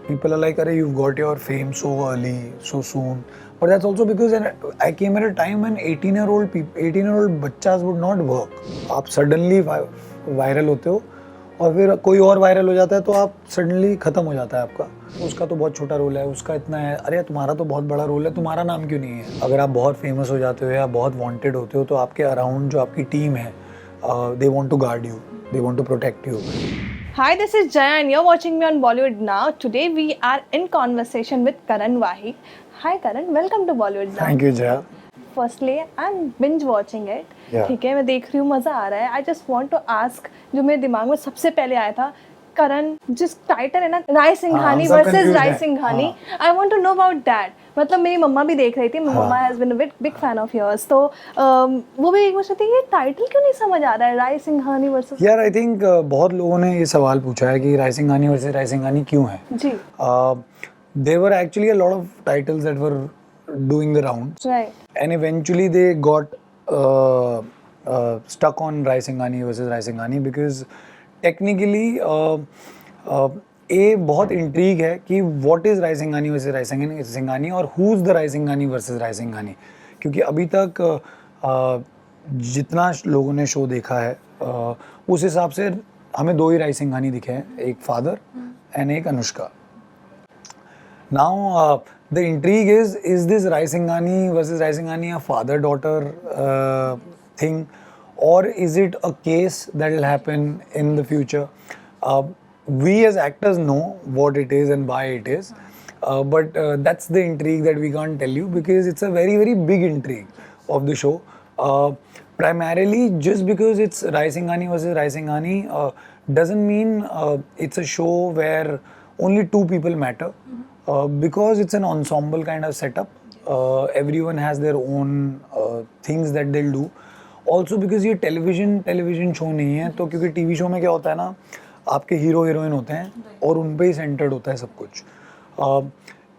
people are like, "Arey, you've got your fame so early, so soon." But that's also because I came at a time when 18-year-old बच्चास would not work. आप suddenly viral होते हो और फिर कोई और viral हो जाता है तो आप सडनली ख़त्म हो जाता है आपका। उसका तो बहुत छोटा रोल है, उसका इतना है, अरे तुम्हारा तो बहुत बड़ा रोल है, तुम्हारा नाम क्यों नहीं है? अगर आप बहुत फेमस हो जाते हो या बहुत वांटेड होते हो तो आपके अराउंड जो आपकी टीम है, they want to guard you, they want to protect you. Hi, this is Jaya and you're watching me on Bollywood Now. Today we are in conversation with Karan Wahi. Hi Karan, welcome to Bollywood Now. Thank you Jaya. Firstly, I'm binge watching it. Yeah. ठीक है, मैं देख रही हूँ, मज़ा आ रहा है. I just want to ask, जो मेरे दिमाग में सबसे पहले आया था, करण जिस टाइटल है ना, Raisinghani versus Raisinghani, I want to know about that. मतलब मेरी मम्मा भी देख रही थी, mumma has been a big fan of yours, तो वो भी एक बार थी ये टाइटल क्यों नहीं समझ आ रहा है, राय सिंघानी वर्सेस. यार आई थिंक बहुत लोगों ने ये सवाल पूछा है कि राय सिंघानी वर्सेस राय सिंघानी क्यों है। जी. There were actually a lot of titles that were doing the rounds, Right. and eventually they got stuck on Rai Singhani versus Rai Singhani because technically ये बहुत इंट्रीग है कि what is Rai Singhani versus Rai Singhani और who's the Rai Singhani versus Rai Singhani, क्योंकि अभी तक जितना लोगों ने शो देखा है उस हिसाब से हमें दो ही राय सिंघानी दिखे हैं, एक फादर एंड एक Anushka. Now, the intrigue is this Rai Singhani versus Rai Singhani a father-daughter thing, or is it a case that will happen in the future? We as actors know what it is and why it is, but that's the intrigue that we can't tell you because it's a very, very big intrigue of the show. Primarily, just because it's Rai Singhani versus Rai Singhani doesn't mean it's a show where only two people matter. Because it's an ensemble kind of setup, everyone has their own things that they'll do. Also because ये television show नहीं है, तो क्योंकि TV show में क्या होता है ना, आपके हीरो हीरोइन होते हैं और उन पे ही सेंटर्ड होता है सब कुछ.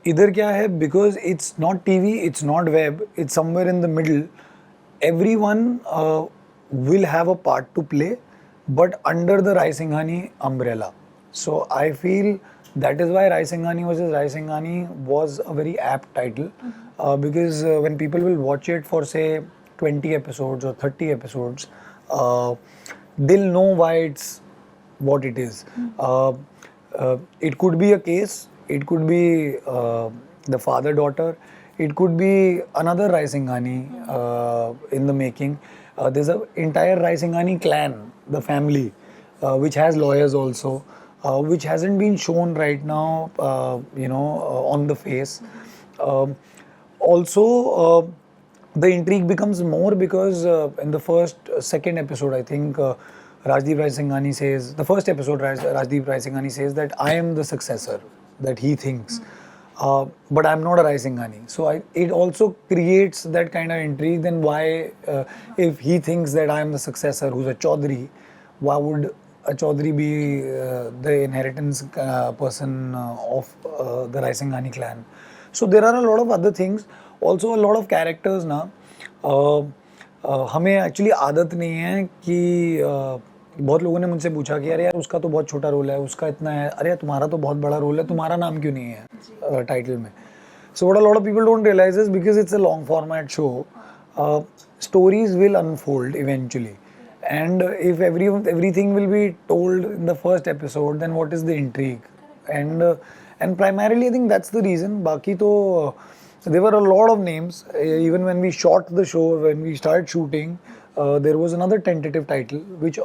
इधर क्या है, because it's not TV, it's not web, it's somewhere in the middle. Everyone will have a part to play, but under the Rai Singhani umbrella. So I feel that is why Rai Singhani versus Rai Singhani was a very apt title, because when people will watch it for say 20 episodes or 30 episodes, they'll know why it's what it is. It could be a case, it could be the father-daughter, it could be another Rai Singhani in the making. There's an entire Rai Singhani clan, the family, which has lawyers also. Which hasn't been shown right now, on the face. Also, the intrigue becomes more because in the second episode, I think Rajdeep Rai Singhani says, the first episode, Rajdeep Rai Singhani says that I am the successor that he thinks, but I'm not a Rai Singhani. So it also creates that kind of intrigue. Then why, if he thinks that I am the successor, who's a Chaudhary, why would a Chaudhary be the inheritance person of the Rai Singhani clan? So there are a lot of other things. Also a lot of characters ना, हमें actually आदत नहीं है कि बहुत लोगों ने मुझसे पूछा कि अरे यार उसका तो बहुत छोटा रोल है, उसका इतना है, अरे यार तुम्हारा तो बहुत बड़ा रोल है, तुम्हारा नाम क्यों नहीं है टाइटल में. So what a lot of people don't realize is because it's a long format show, stories will unfold eventually. And if everything will be told in the first episode, then what is the intrigue? And primarily I think that's the reason. Baki to there were a lot of names. Even when we shot the show, when we started shooting, there was another tentative title which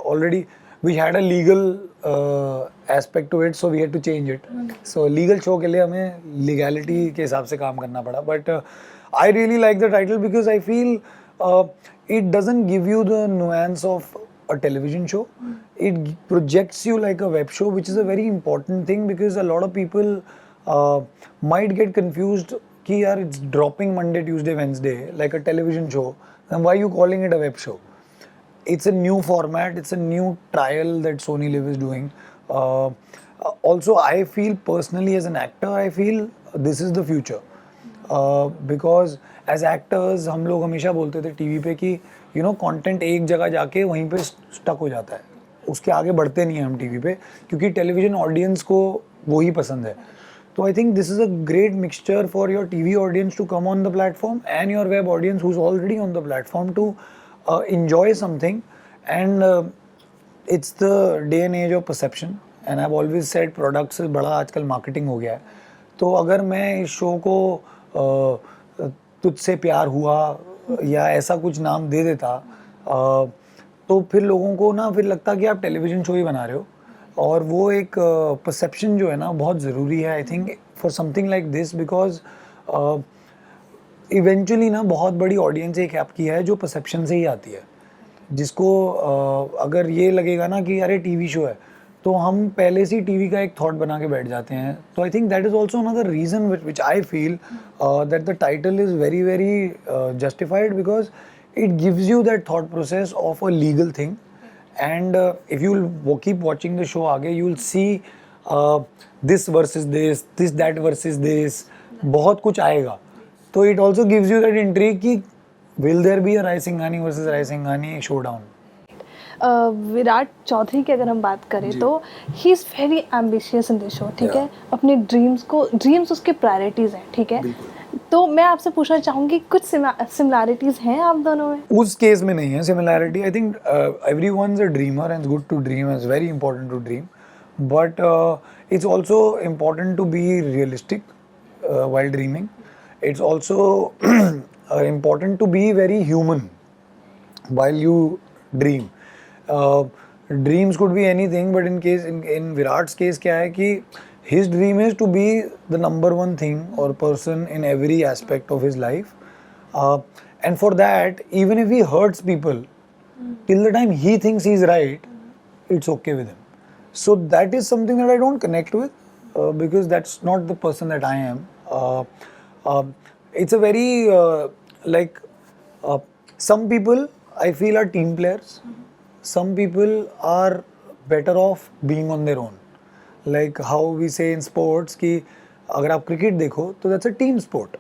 had a legal aspect to it, so we had to change it. So legal show के लिए हमें legality के हिसाब से काम करना पड़ा. But I really like the title because I feel it doesn't give you the nuance of a television show. It projects you like a web show, which is a very important thing because a lot of people might get confused कि यार it's dropping Monday, Tuesday, Wednesday like a television show. Then why are you calling it a web show? It's a new format, it's a new trial that Sony Live is doing. Also, I feel personally as an actor, I feel this is the future. Because as actors हम लोग हमेशा बोलते थे TV पे कि content एक जगह जाके वहीं पे स्टक हो जाता है, उसके आगे बढ़ते नहीं हैं हम टीवी पे, क्योंकि टेलीविजन ऑडियंस को वो ही पसंद है. So I think this is a great mixture for your TV audience to come on the platform and your web audience who's already on the platform to enjoy something. And it's the day and age of perception. And I've always said products से बड़ा आजकल marketing हो गया है. तो अगर मैं इस शो को तुझसे प्यार हुआ या ऐसा कुछ नाम दे देता तो फिर लोगों को ना फिर लगता कि आप टेलीविज़न शो ही बना रहे हो. और वो एक परसेप्शन जो है ना बहुत ज़रूरी है I think for something like this because eventually ना बहुत बड़ी ऑडियंस एक आपकी है जो परसेप्शन से ही आती है, जिसको अगर ये लगेगा ना कि अरे टीवी शो है तो हम पहले से ही टीवी का एक थॉट बना के बैठ जाते हैं. तो I think that is also another reason which I feel that the title is very very justified because it gives you that thought process of a legal thing. And if you will keep watching the show आगे you will see this versus this that versus this, बहुत कुछ आएगा. तो it also gives you that intrigue कि will there be a Rai Singhani versus Rai Singhani showdown. Virat Chaudhary की अगर हम बात करें तो he is very ambitious in this show. ठीक है, अपने ड्रीम्स उसके प्रायोरिटीज़ हैं. ठीक है, तो मैं आपसे पूछना चाहूँगी कुछ सिमिलैरिटीज़ हैं आप दोनों में? उस केस में नहीं है similarity. I think everyone's a dreamer and it's good to dream, it's very important to dream, but it's also important to be realistic while dreaming. It's also important to be very human while you dream. Dreams could be anything, but in Virat's case क्या है कि his dream is to be the number one thing or person in every aspect of his life, and for that even if he hurts people till the time he thinks he's right, it's okay with him. So that is something that I don't connect with because that's not the person that I am. It's a very some people I feel are team players. Some people are better off being on their own. Like how we say in sports कि अगर आप cricket देखो तो that's a team sport.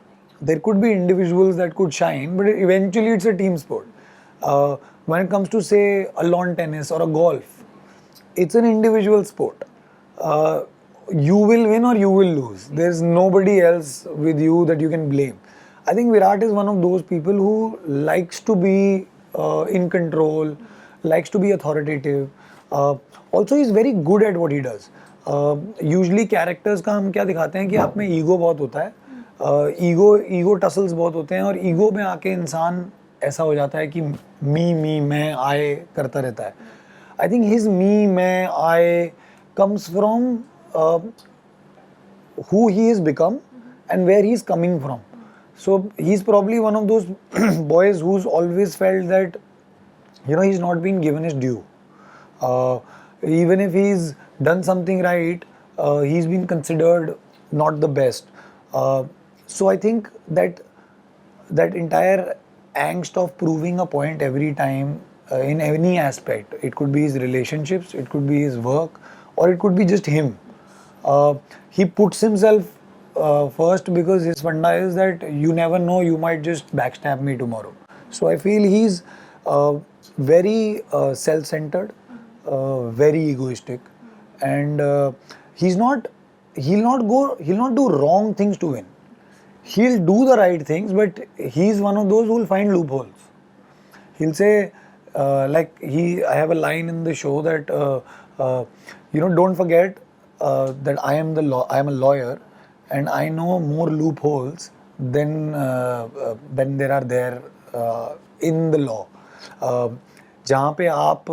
There could be individuals that could shine, but eventually it's a team sport. When it comes to say a lawn tennis or a golf, it's an individual sport. You will win or you will lose. There's nobody else with you that you can blame. I think Virat is one of those people who likes to be in control, likes to be authoritative. Also he's very good at what he does. Usually characters का हम क्या दिखाते हैं कि आप में ego बहुत होता है, ईगो टसल्स बहुत होते हैं और ईगो में आके इंसान ऐसा हो जाता है कि मी मैं आए करता रहता है. आई थिंक हिज मी मैं आए comes from who he has become and where he is coming from. So he's probably one of those boys who's always felt that he's not been given his due. Even if he's done something right, he's been considered not the best. So I think that entire angst of proving a point every time in any aspect, it could be his relationships, it could be his work, or it could be just him. He puts himself first because his funda is that you never know, you might just backstab me tomorrow. So I feel he's very self-centered, very egoistic, and he'll not do wrong things to win. He'll do the right things, but he's one of those who will find loopholes. He'll say, I have a line in the show that don't forget that I am a lawyer and I know more loopholes than there are there in the law. जहाँ पे आप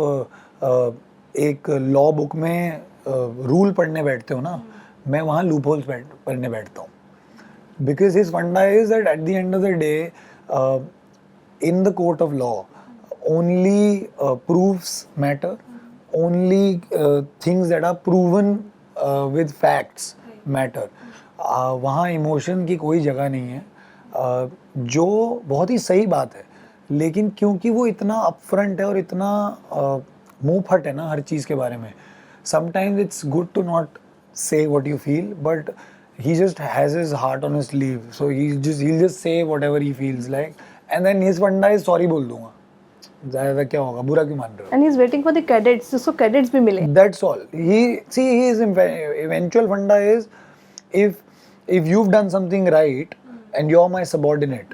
एक law book में rule पढ़ने बैठते हो ना, मैं वहाँ लूप होल्स पढ़ने बैठता हूँ. Because his funda is that at the end of the day, in the court of law, only proofs matter, only things that are proven with facts matter. वहाँ इमोशन की कोई जगह नहीं है, जो बहुत ही सही बात है. लेकिन क्योंकि वो इतना अपफ्रंट है और इतना मुंह फट है ना हर चीज़ के बारे में, sometimes it's good to not say what you feel, but he just has his heart on his sleeve, so he'll just say whatever he feels like, and then his funda is sorry बोल दूंगा, ज़्यादा क्या होगा, बुरा क्यों मान रहे हो. And he's waiting for the credits, जिसको credits भी मिले. That's all. His eventual funda is, if if you've done something right and you're my subordinate,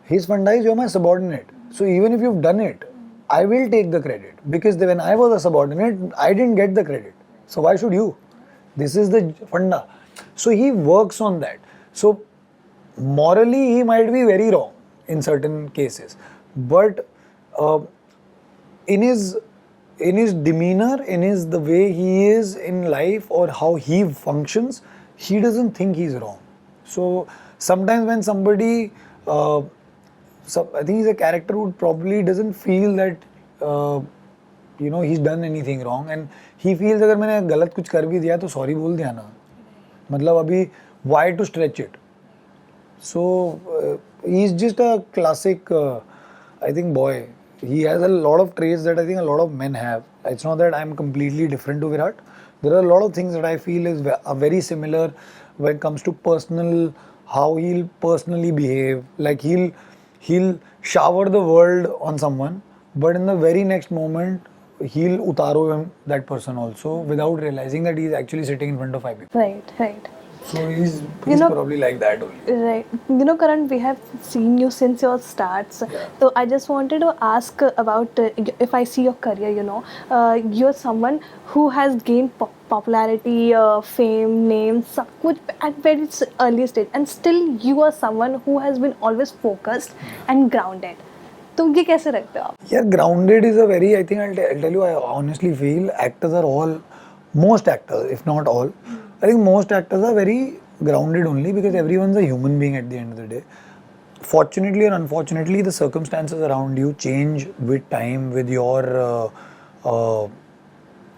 his funda is you're my subordinate. So even if you've done it, I will take the credit because when I was a subordinate, I didn't get the credit. So why should you? This is the funda. So he works on that. So morally, he might be very wrong in certain cases, but in his demeanor, the way he is in life or how he functions, he doesn't think he's wrong. So sometimes when somebody I think he's a character who probably doesn't feel that he's done anything wrong, and he feels अगर मैंने गलत कुछ कर भी दिया तो sorry बोल दिया ना, मतलब अभी why to stretch it. So he's just a classic I think boy. He has a lot of traits that I think a lot of men have. It's not that I'm completely different to Virat. There are a lot of things that I feel are very similar when it comes to personal, how he'll personally behave. Like he'll shower the world on someone, but in the very next moment, he'll utaro him, that person also, without realizing that he's actually sitting in front of 5 people. Right. So he's probably like that only. Right. Karan, we have seen you since your starts. Yeah. So I just wanted to ask about if I see your career, you're someone who has gained popularity, fame, name, सब कुछ at very early stage, and still you are someone who has been always focused and grounded. तो ये कैसे रखते हो आप? Yeah, grounded is a very, I think I'll tell you, I honestly feel actors are all, most actors, if not all, I think most actors are very grounded only because everyone's a human being at the end of the day. Fortunately or unfortunately, the circumstances around you change with time, with your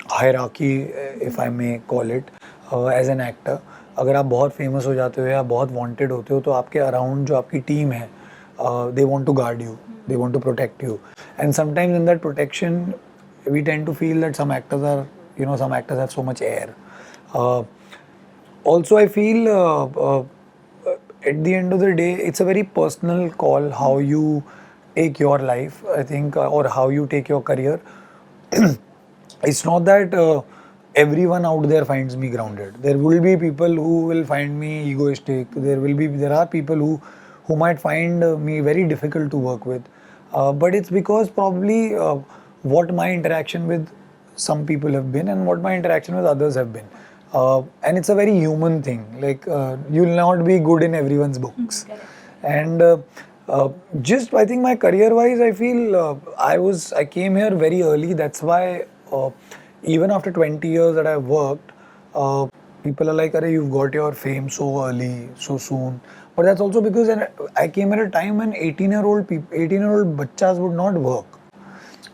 hierarchy, if I may call it, as an actor. अगर आप बहुत famous हो जाते हो या बहुत wanted होते हो तो आपके around जो आपकी team है, they want to guard you, they want to protect you. And sometimes in that protection, we tend to feel that some actors are, some actors have so much air. Also, I feel at the end of the day, it's a very personal call how you take your life, I think, or how you take your career. It's not that everyone out there finds me grounded. There will be people who will find me egoistic. There are people who might find me very difficult to work with. But it's because probably what my interaction with some people have been and what my interaction with others have been. And it's a very human thing. Like you'll not be good in everyone's books. And just I think my career-wise, I feel I came here very early. That's why even after 20 years that I've worked, people are like, "Arey, you've got your fame so early, so soon." But that's also because I came at a time when 18-year-old bachchas would not work.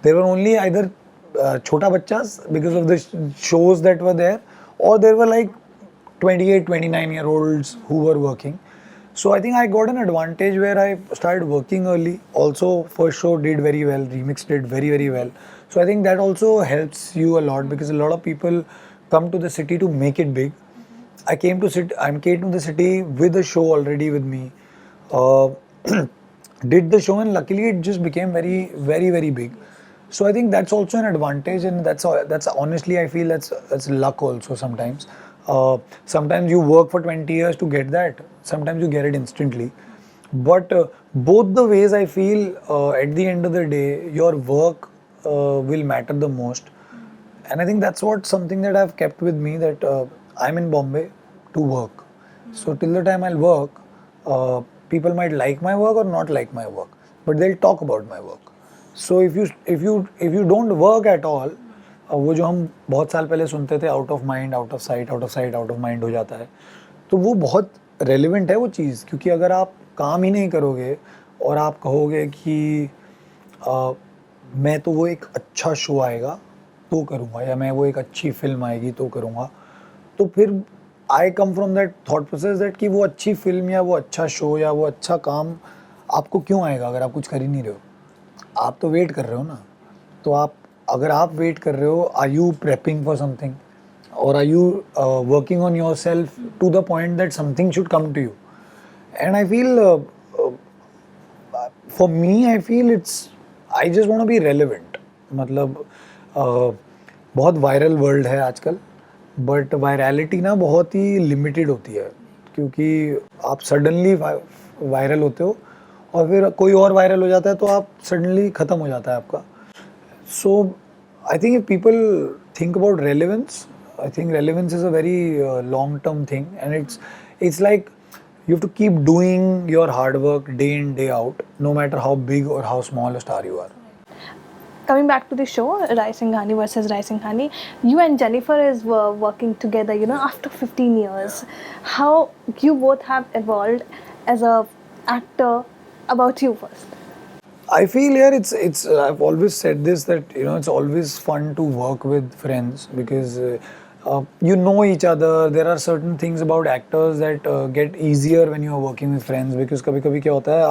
There were only either chota bachchas because of the shows that were there, or there were like 28, 29-year-olds who were working. So I think I got an advantage where I started working early. Also, first show did very well, Remix did very, very well. So I think that also helps you a lot because a lot of people come to the city to make it big. I came to the city with a show already with me. Did the show and luckily it just became very, very, very big. So I think that's also an advantage, and that's honestly I feel that's luck also sometimes. Sometimes you work for 20 years to get that. Sometimes you get it instantly. But both the ways I feel at the end of the day, your work will matter the most. And I think that's something that I've kept with me, that I'm in Bombay to work. So till the time I'll work, people might like my work or not like my work, but they'll talk about my work. So if you don't work at all, वो जो हम बहुत साल पहले सुनते थे, out of mind, out of site, out of site, out of mind हो जाता है, तो वो बहुत रेलिवेंट है वो चीज़. क्योंकि अगर आप काम ही नहीं करोगे और आप कहोगे कि मैं तो वो एक अच्छा शो आएगा तो करूँगा, या मैं वो एक अच्छी फिल्म आएगी तो करूँगा, तो फिर I come from that thought process that कि वो अच्छी फिल्म या वो अच्छा शो या वो अच्छा काम आपको क्यों आएगा अगर आप कुछ कर ही नहीं रहे हो. आप तो वेट कर रहे हो ना. तो अगर आप वेट कर रहे हो, are you prepping for something, और are you working on yourself to the point that something should come to you. And I feel for me, I feel I just want to be relevant. मतलब बहुत viral world है आजकल, but virality ना बहुत ही limited होती है. क्योंकि आप सडनली वायरल होते हो और फिर कोई और वायरल हो जाता है तो आप सडनली ख़त्म हो जाता है आपका. So I think if people think about relevance, I think relevance is a very long-term thing, and it's like you have to keep doing your hard work day in day out, no matter how big or how small a star you are. Coming back to the show, Rai Singhani versus Rai Singhani, you and Jennifer is working together, you know, after 15 years. How you both have evolved as a actor. About you first. I feel here it's I've always said this, that you know it's always fun to work with friends because you know each other. There are certain things about actors that get easier when you are working with friends, because कभी-कभी क्या होता है,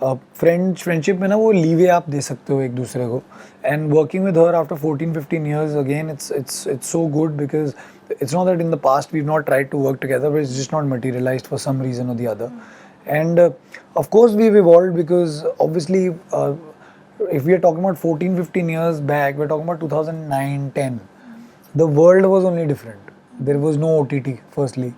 आप friendship में ना वो leeway आप दे सकते हो एक दूसरे को. And working with her after 14-15 years again, it's so good because it's not that in the past we've not tried to work together, but it's just not materialized for some reason or the other. And of course we've evolved because obviously if we are talking about 14-15 years back, we're talking about 2009-10. The world was only different. There was no OTT firstly.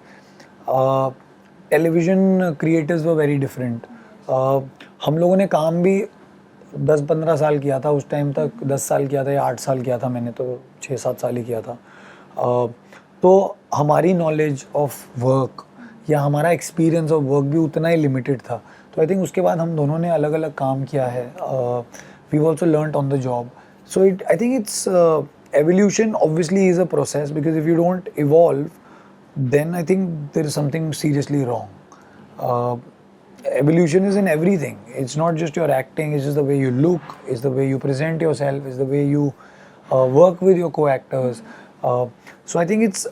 Television creators were very different. हम लोगों ने काम भी 10-15 साल किया था उस time तक. 10 साल किया था या 8 साल किया था. मैंने तो 6-7 साल ही किया था. तो हमारी नॉलेज ऑफ वर्क या हमारा एक्सपीरियंस ऑफ वर्क भी उतना ही लिमिटेड था. तो आई थिंक उसके बाद हम दोनों ने अलग अलग काम किया है. We also learned on the job. So I think it's evolution obviously is a process, because if you don't evolve, then I think there is something seriously wrong. Evolution is in everything. It's not just your acting, it's just the way you look, it's the way you present yourself, it's the way you work with your co-actors. So I think it's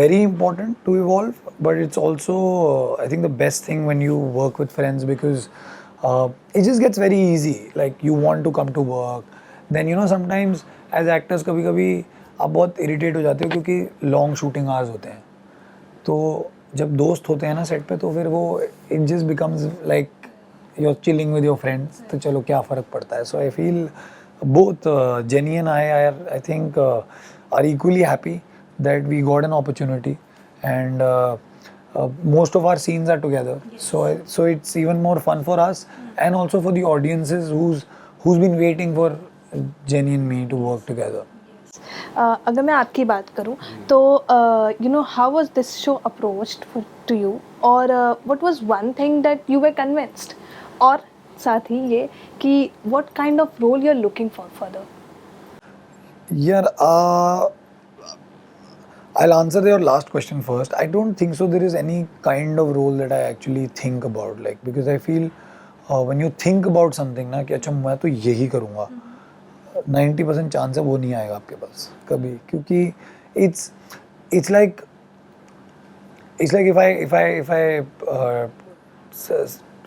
very important to evolve, but it's also I think the best thing when you work with friends, because it just gets very easy. Like you want to come to work, then you know sometimes as actors कभी-कभी आप बहुत irritate हो जाते हो क्योंकि long shooting hours होते हैं. तो जब दोस्त होते हैं ना सेट पे, तो फिर वो it just becomes like you're chilling with your friends. तो चलो क्या फ़र्क पड़ता है. So I feel both Jenny and I think are equally happy that we got an opportunity, and most of our scenes are together. So it's even more fun for us, and also for the audiences who's been waiting for Jenny and me to work together. अगर मैं आपकी बात करूं तो you know, how was this show approached to you, और what was one thing that you were convinced, और साथ ही ये कि what kind of role you're looking for further? Yeah, I'll answer your last question first. I don't think so there is any kind of role that I actually think about, like, because I feel when you think about something ना कि अच्छा मैं तो यही करूँगा, 90% chance है वो नहीं आएगा आपके पास कभी, क्योंकि it's like if I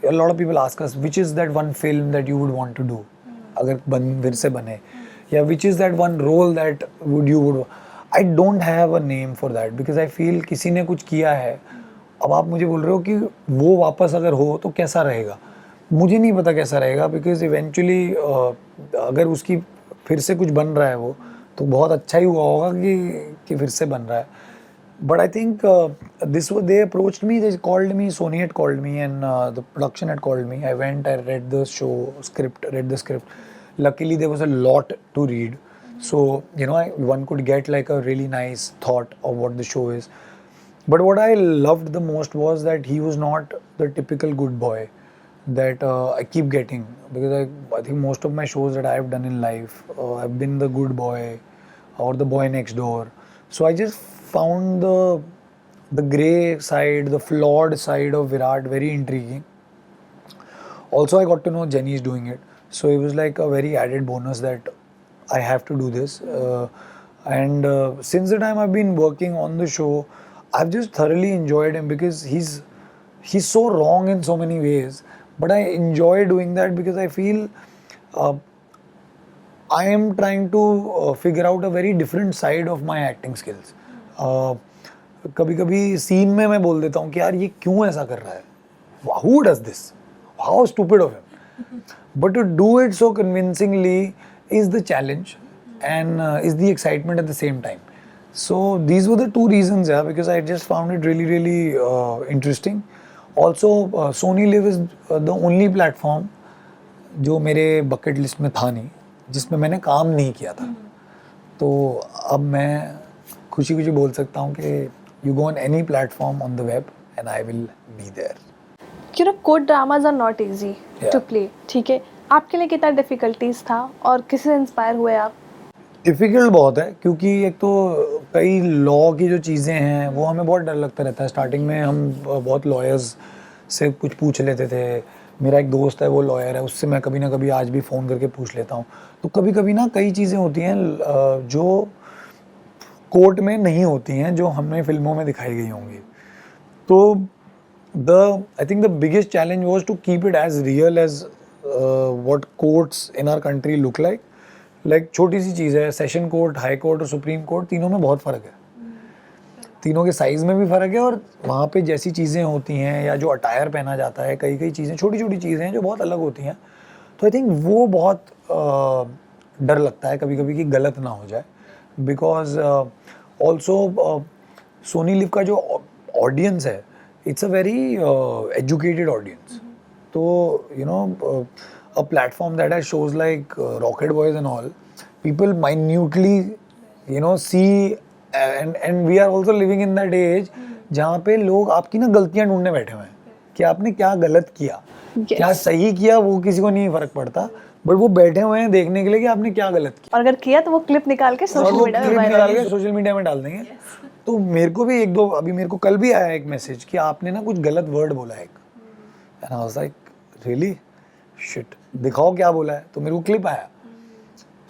a lot of people ask us which is that one film that you would want to do अगर फिर से बने, या which is that one role that would I don't have a name for that, because I feel किसी ने कुछ किया है, अब आप मुझे बोल रहे हो कि वो वापस अगर हो तो कैसा रहेगा, मुझे नहीं पता कैसा रहेगा, because eventually अगर उसकी फिर से कुछ बन रहा है वो तो बहुत अच्छा ही हुआ होगा कि फिर से बन रहा है. But I think they approached me, they called me, Sony had called me, and the production had called me. I went, I read the script. Luckily there was a lot to read, so you know one could get like a really nice thought of what the show is. But what I loved the most was that he was not the typical good boy that I keep getting, because I think most of my shows that I have done in life, I've been the good boy or the boy next door. So I just found the grey side, the flawed side of Virat very intriguing. Also, I got to know Jenny is doing it, so it was like a very added bonus that I have to do this. And since the time I've been working on the show, I've just thoroughly enjoyed him, because he's so wrong in so many ways, but I enjoy doing that because I feel I am trying to figure out a very different side of my acting skills. कभी-कभी scene में मैं बोल देता हूँ कि यार ये क्यों ऐसा कर रहा है, who does this, how stupid of him. But to do it so convincingly is the challenge, and is the excitement at the same time. So these were the two reasons, yeah, because I just found it really, really interesting. Also, Sony Live is the only platform जो मेरे bucket list में था नहीं, जिसमें मैंने काम नहीं किया था. तो अब मैं खुशी खुशी बोल सकता हूँ कि you go on any platform on the web and I will be there. You know, code dramas are not easy Yeah. To play. ठीक है, आपके लिए कितना डिफिकल्टीज था और किससे इंस्पायर हुए आप? डिफ़िकल्ट बहुत है, क्योंकि एक तो कई लॉ की जो चीज़ें हैं वो हमें बहुत डर लगता रहता है. स्टार्टिंग में हम बहुत लॉयर्स से कुछ पूछ लेते थे. मेरा एक दोस्त है, वो लॉयर है, उससे मैं कभी ना कभी आज भी फ़ोन करके पूछ लेता हूँ. तो कभी कभी ना कई चीज़ें होती हैं जो कोर्ट में नहीं होती हैं, जो हमें फिल्मों में दिखाई गई होंगी. तो I think the biggest challenge was to keep it as real as what courts in our country look like. Like छोटी सी चीज़ है, सेशन कोर्ट, हाई कोर्ट और सुप्रीम कोर्ट, तीनों में बहुत फ़र्क है. तीनों के साइज़ में भी फ़र्क है और वहाँ पे जैसी चीज़ें होती हैं या जो अटायर पहना जाता है, कई कई चीज़ें, छोटी छोटी चीज़ें हैं जो बहुत अलग होती हैं. तो आई थिंक वो बहुत डर लगता है कभी कभी कि गलत ना हो जाए. बिकॉज ऑल्सो सोनी लिव का जो ऑडियंस है, it's a very educated audience. So, you know, a platform that has shows like Rocket Boys and all, people minutely, you know, see and we are also living in that age जहाँ पे लोग आपकी ना गलतियाँ ढूंढने बैठे हुए हैं कि आपने क्या गलत किया, Yes. क्या सही किया, वो किसी को नहीं फर्क पड़ता. बट वो बैठे हुए हैं देखने के लिए कि आपने क्या गलत किया. और अगर किया तो वो क्लिप निकाल के और सोशल वो मीडिया में क्लिप वायरल. निकाल के सोशल मीडिया में डाल देंगे. तो मेरे को भी एक दो, अभी मेरे को कल भी आया एक मैसेज कि आपने ना कुछ गलत वर्ड बोला है एक. And I was like really shit, दिखाओ क्या बोला है. तो मेरे को क्लिप आया.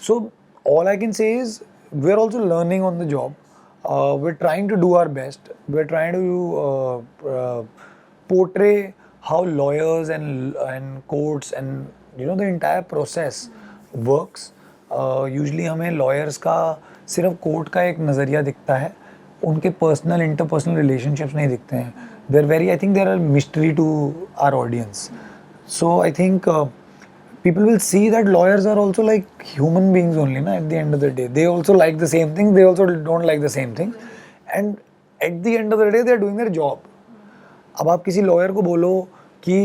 So all I can say is we are also learning on the job. We are trying to do our best. We are trying to portray how lawyers and courts and you know the entire process works. Usually हमें lawyers का सिर्फ court का एक नज़रिया दिखता है, उनके personal interpersonal relationships नहीं दिखते हैं. There very, I think there are mystery to our audience. So I think people will see that lawyers are also like human beings only na, at the end of the day. They also like the same things, they also don't like the same things, and at the end of the day they are doing their job. अब आप किसी lawyer को बोलो कि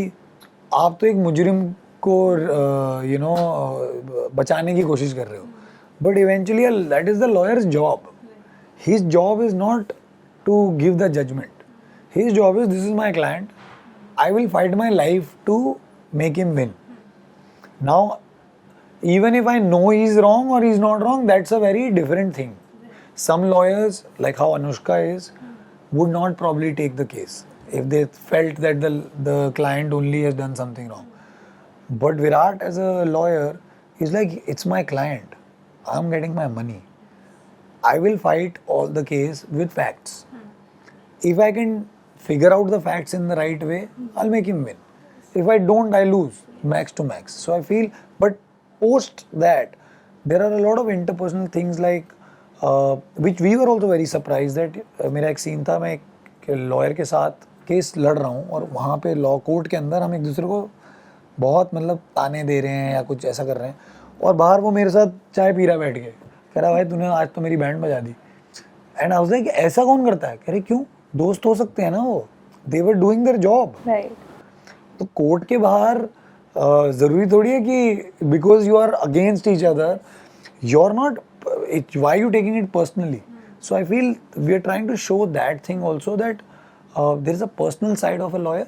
आप तो एक मुजरिम को यू नो बचाने की कोशिश कर रहे हो, but eventually that is the lawyer's job. His job is not to give the judgement. His job is this is my client, I will fight my life to make him win. Now, even if I know he's wrong or he's not wrong, that's a very different thing. Some lawyers, like how Anushka is, would not probably take the case if they felt that the client only has done something wrong. But Virat as a lawyer is like, it's my client. I'm getting my money. I will fight all the case with facts. If I can figure out the facts in the right way, I'll make him win. If I don't, I lose max to max. So I feel, but post that, there are a lot of interpersonal things like, which we were also very surprised that मेरा एक scene था, मैं एक lawyer के साथ case लड़ रहा हूँ और वहाँ पे लॉ कोर्ट के अंदर हम एक दूसरे को बहुत मतलब ताने दे रहे हैं या कुछ ऐसा कर रहे हैं, और बाहर वो मेरे साथ चाय पी रहा बैठ के, कह रहा भाई तूने आज तो मेरी बैंड बजा दी. एंड आई वाज लाइक ऐसा कौन करता है? कह रहे क्यों, दोस्त हो सकते हैं ना वो, they were doing their job. Right. तो कोर्ट के बाहर ज़रूरी थोड़ी है कि because you are against each other you are not, why you taking it personally. So I feel we are trying to show that thing also, that there is a personal side of a lawyer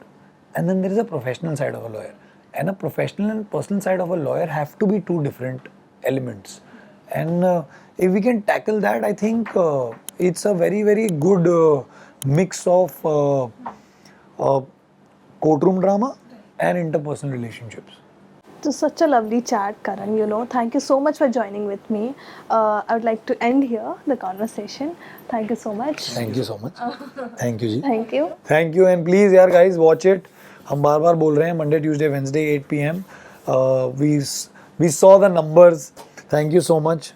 and then there is a professional side of a lawyer, and a professional and personal side of a lawyer have to be two different elements. And if we can tackle that, I think it's a very very good mix of courtroom drama and interpersonal relationships. So such a lovely chat, Karan. You know, thank you so much for joining with me. I would like to end here the conversation. Thank you so much. Thank you so much. Thank you जी. Thank you. Thank you, and please यार guys watch it. हम बार बार बोल रहे हैं Monday, Tuesday, Wednesday 8 p.m. We saw the numbers. Thank you so much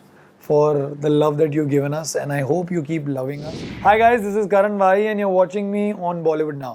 for the love that you've given us, and I hope you keep loving us. Hi guys, this is Karan Vahi and you're watching me on Bollywood Now.